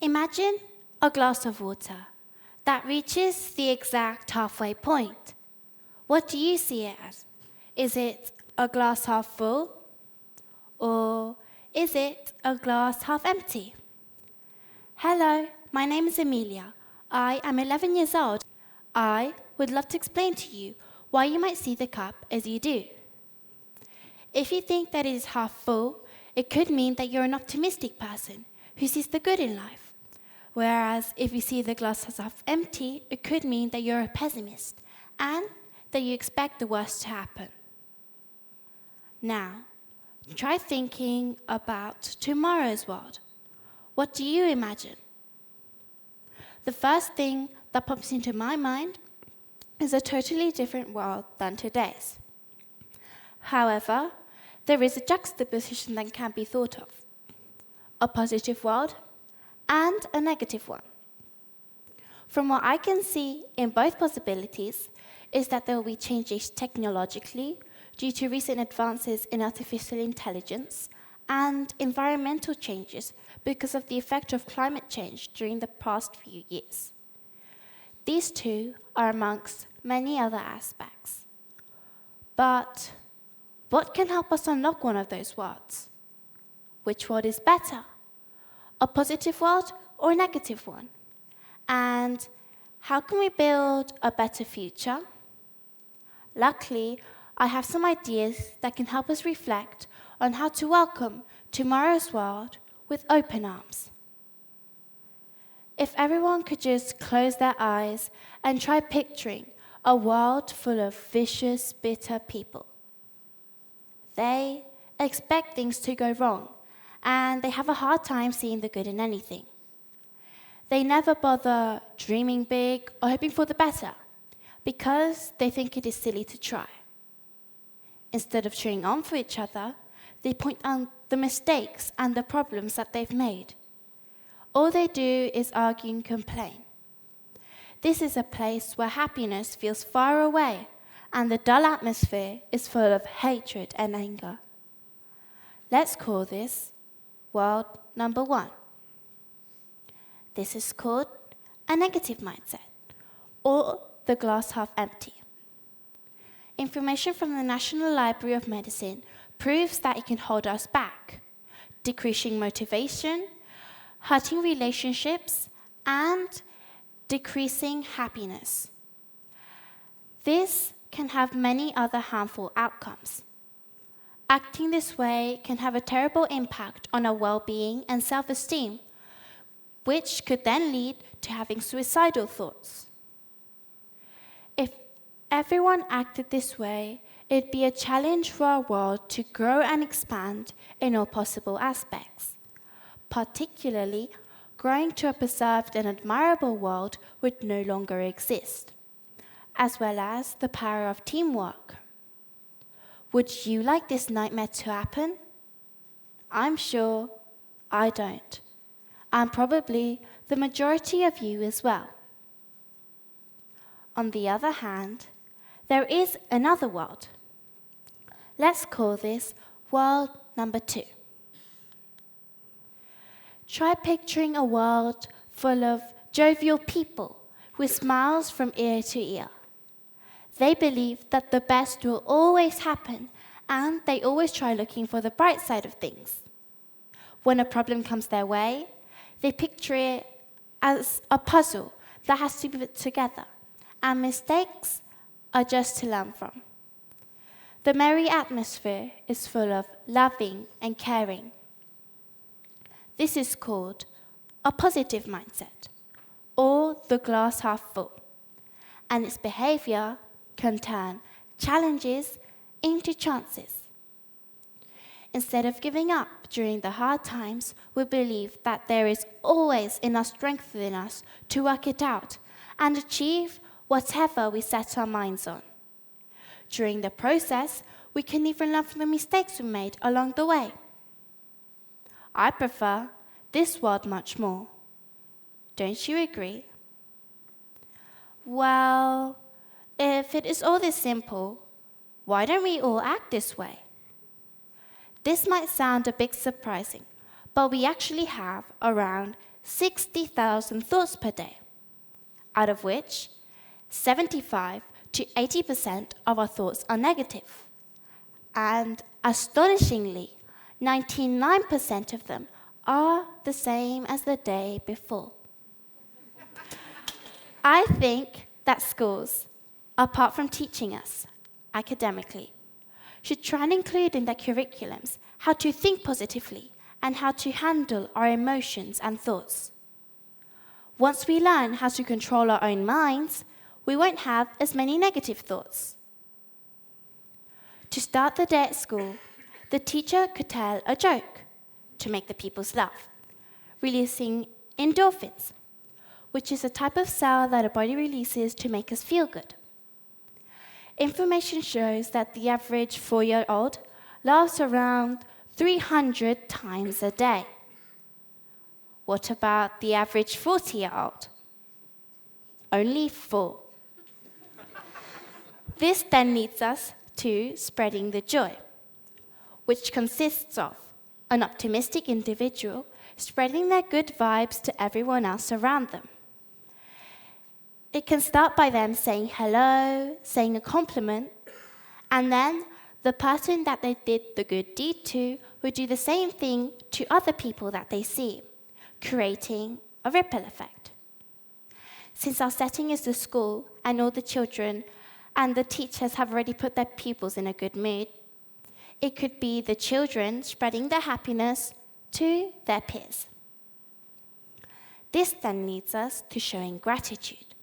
Imagine a glass of water that reaches the exact halfway point. What do you see it as? Is it a glass half full? Or is it a glass half empty? Hello, my name is Emilia. I am 11 years old. I would love to explain to you why you might see the cup as you do. If you think that it is half full, it could mean that you're an optimistic person who sees the good in life. Whereas if you see the glass as half empty, it could mean that you're a pessimist and that you expect the worst to happen. Now, try thinking about tomorrow's world. What do you imagine? The first thing that pops into my mind is a totally different world than today's. However, there is a juxtaposition that can be thought of: a positive world and a negative one. From what I can see in both possibilities is that there will be changes technologically due to recent advances in artificial intelligence and environmental changes because of the effect of climate change during the past few years. These two are amongst many other aspects. But what can help us unlock one of those worlds? Which world is better? A positive world or a negative one? And how can we build a better future? Luckily, I have some ideas that can help us reflect on how to welcome tomorrow's world with open arms. If everyone could just close their eyes and try picturing a world full of vicious, bitter people. They expect things to go wrong, and they have a hard time seeing the good in anything. They never bother dreaming big or hoping for the better, because they think it is silly to try. Instead of cheering on for each other, they point out the mistakes and the problems that they've made. All they do is argue and complain. This is a place where happiness feels far away, and the dull atmosphere is full of hatred and anger. Let's call this world number 1. This is called a negative mindset, or the glass half empty. Information from the National Library of Medicine proves that it can hold us back, decreasing motivation, hurting relationships, and decreasing happiness. This can have many other harmful outcomes. Acting this way can have a terrible impact on our well-being and self-esteem, which could then lead to having suicidal thoughts. If everyone acted this way, it'd be a challenge for our world to grow and expand in all possible aspects. Particularly, growing to a preserved and admirable world would no longer exist, as well as the power of teamwork. Would you like this nightmare to happen? I'm sure I don't, and probably the majority of you as well. On the other hand, there is another world. Let's call this world number 2. Try picturing a world full of jovial people with smiles from ear to ear. They believe that the best will always happen, and they always try looking for the bright side of things. When a problem comes their way, they picture it as a puzzle that has to be put together, and mistakes are just to learn from. The merry atmosphere is full of loving and caring. This is called a positive mindset, or the glass half full, and its behavior can turn challenges into chances. Instead of giving up during the hard times, we believe that there is always enough strength within us to work it out and achieve whatever we set our minds on. During the process, we can even learn from the mistakes we made along the way. I prefer this world much more. Don't you agree? Well, if it is all this simple, why don't we all act this way? This might sound a bit surprising, but we actually have around 60,000 thoughts per day, out of which 75 to 80% of our thoughts are negative. And astonishingly, 99% of them are the same as the day before. I think that schools, apart from teaching us academically, should try and include in their curriculums how to think positively and how to handle our emotions and thoughts. Once we learn how to control our own minds, we won't have as many negative thoughts. To start the day at school, the teacher could tell a joke to make the pupils laugh, releasing endorphins, which is a type of cell that our body releases to make us feel good. Information shows that the average 4-year-old laughs around 300 times a day. What about the average 40-year-old? Only 4. This then leads us to spreading the joy, which consists of an optimistic individual spreading their good vibes to everyone else around them. It can start by them saying hello, saying a compliment, and then the person that they did the good deed to would do the same thing to other people that they see, creating a ripple effect. Since our setting is the school and all the children and the teachers have already put their pupils in a good mood, it could be the children spreading their happiness to their peers. This then leads us to showing gratitude,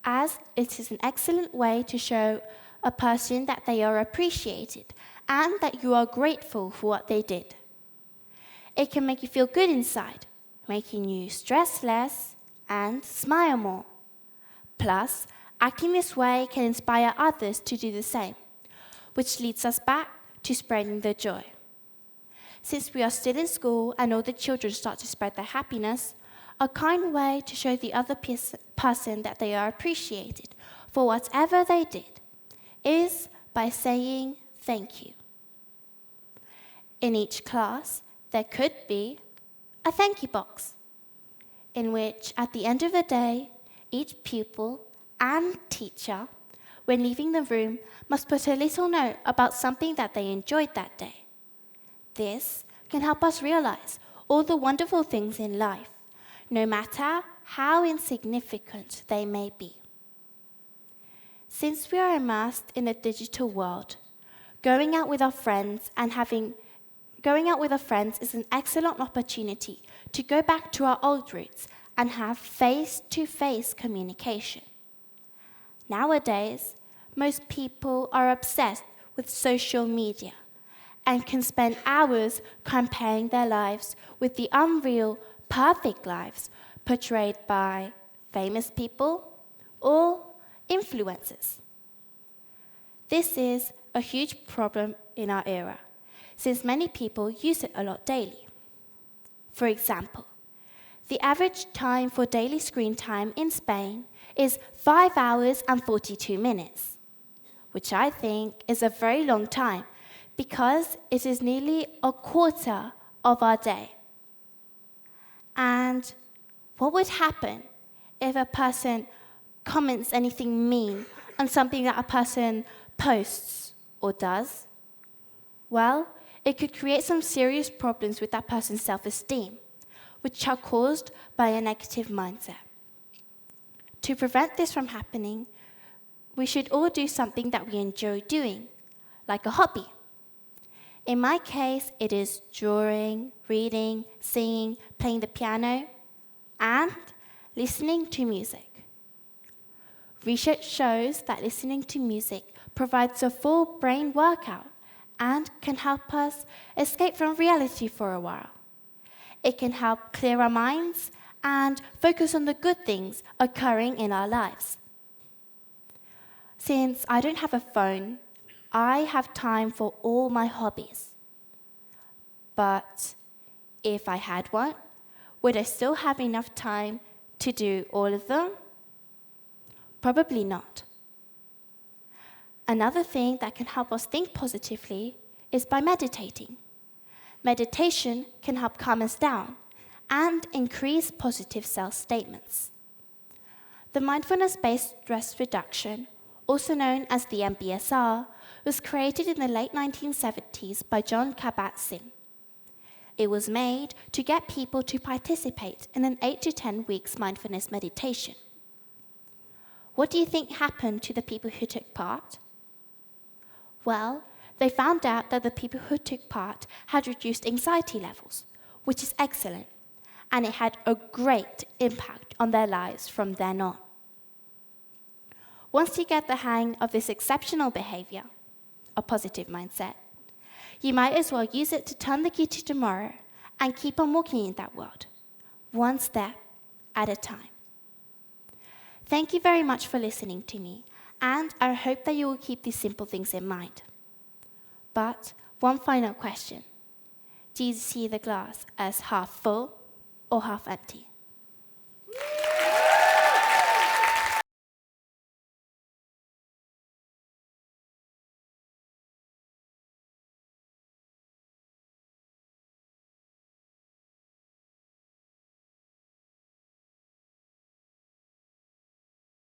as it is an excellent way to show a person that they are appreciated and that you are grateful for what they did. It can make you feel good inside, making you stress less and smile more. Plus, acting this way can inspire others to do the same, which leads us back to spreading the joy. Since we are still in school and all the children start to spread their happiness, a kind way to show the other person that they are appreciated for whatever they did is by saying thank you. In each class, there could be a thank you box, in which at the end of the day, each pupil and teacher, when leaving the room, must put a little note about something that they enjoyed that day. This can help us realize all the wonderful things in life, no matter how insignificant they may be. Since we are immersed in a digital world, going out with our friends is an excellent opportunity to go back to our old roots and have face-to-face communication. Nowadays, most people are obsessed with social media and can spend hours comparing their lives with the unreal, perfect lives portrayed by famous people or influencers. This is a huge problem in our era, since many people use it a lot daily. For example, the average time for daily screen time in Spain is 5 hours and 42 minutes, which I think is a very long time because it is nearly a quarter of our day. And what would happen if a person comments anything mean on something that a person posts or does? Well, it could create some serious problems with that person's self-esteem, which are caused by a negative mindset. To prevent this from happening, we should all do something that we enjoy doing, like a hobby. In my case, it is drawing, reading, singing, playing the piano, and listening to music. Research shows that listening to music provides a full brain workout and can help us escape from reality for a while. It can help clear our minds and focus on the good things occurring in our lives. Since I don't have a phone, I have time for all my hobbies. But if I had one, would I still have enough time to do all of them? Probably not. Another thing that can help us think positively is by meditating. Meditation can help calm us down and increase positive self-statements. The mindfulness-based stress reduction, also known as the MBSR, was created in the late 1970s by John Kabat-Zinn. It was made to get people to participate in an 8 to 10 weeks mindfulness meditation. What do you think happened to the people who took part? Well, they found out that the people who took part had reduced anxiety levels, which is excellent, and it had a great impact on their lives from then on. Once you get the hang of this exceptional behavior, a positive mindset, you might as well use it to turn the key to tomorrow and keep on walking in that world, one step at a time. Thank you very much for listening to me, and I hope that you will keep these simple things in mind. But one final question. Do you see the glass as half full or half empty?